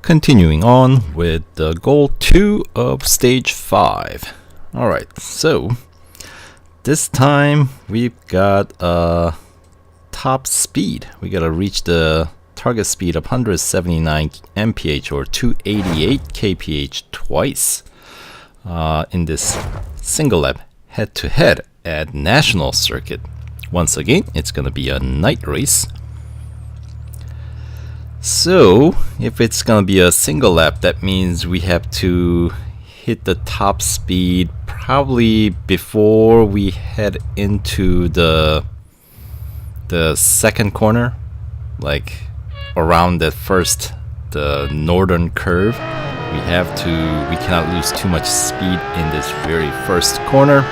Continuing on with the goal 2 of stage 5. Alright, so this time we've got top speed. We gotta reach the target speed of 179 mph or 288 kph twice in this single lap head-to-head at National Circuit. Once again, it's gonna be a night race. So, if it's gonna be a single lap, that means we have to hit the top speed probably before we head into the second corner, like around the northern curve. We cannot lose too much speed in this very first corner.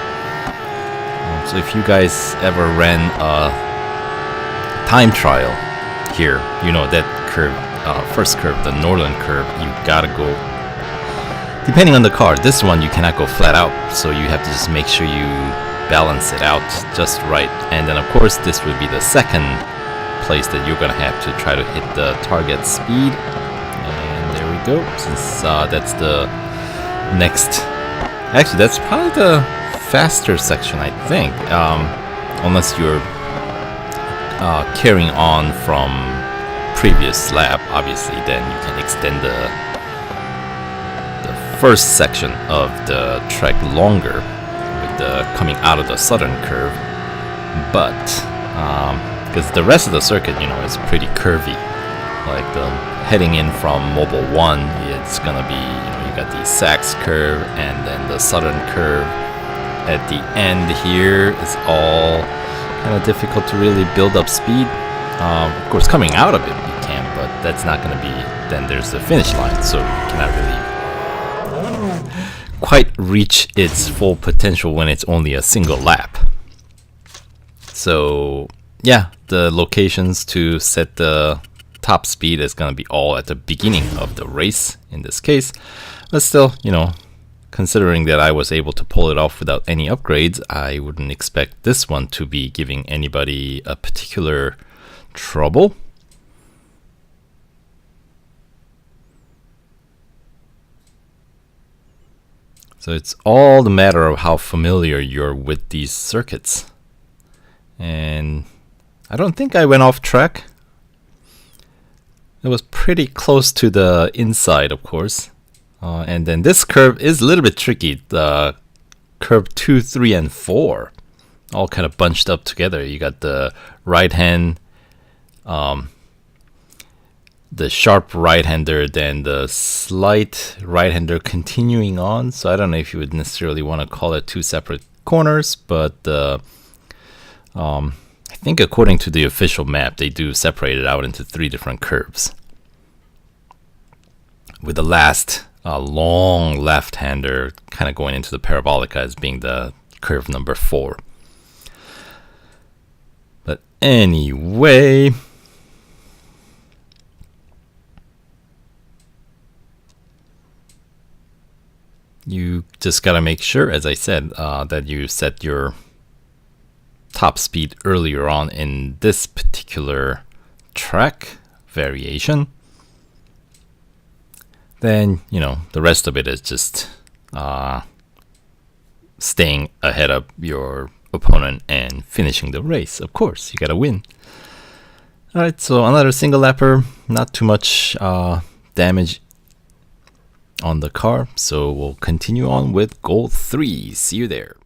So if you guys ever ran a time trial here, you know that curve, first curve, the northern curve, you gotta go, depending on the car, this one you cannot go flat out, so you have to just make sure you balance it out just right. And then of course this would be the second place that you're gonna have to try to hit the target speed. And there we go, since that's the next, actually that's probably the faster section, I think, unless you're carrying on from previous lap, obviously, then you can extend the first section of the track longer with the coming out of the southern curve. But because the rest of the circuit, you know, is pretty curvy. Like the heading in from Mobile 1, it's gonna be, you know, you got the Sachs curve and then the southern curve at the end here is all kind of difficult to really build up speed. Of course, coming out of it you can, but that's not going to be, then there's the finish line, so you cannot really quite reach its full potential when it's only a single lap. So yeah, the locations to set the top speed is going to be all at the beginning of the race in this case, but still, you know, considering that I was able to pull it off without any upgrades, I wouldn't expect this one to be giving anybody a particular trouble. So it's all the matter of how familiar you're with these circuits. And I don't think I went off track. It was pretty close to the inside, of course. And then this curve is a little bit tricky. The curve 2, 3, and 4 all kind of bunched up together. You got the right hand, the sharp right-hander, then the slight right-hander continuing on. So I don't know if you would necessarily want to call it two separate corners, but I think according to the official map, they do separate it out into 3 different curves, with the last long left-hander kind of going into the parabolic as being the curve number 4. But anyway, you just gotta make sure, as I said, that you set your top speed earlier on in this particular track variation. Then, you know, the rest of it is just staying ahead of your opponent and finishing the race. Of course, you gotta win. Alright, so another single lapper, not too much damage on the car, so we'll continue on with goal 3. See you there.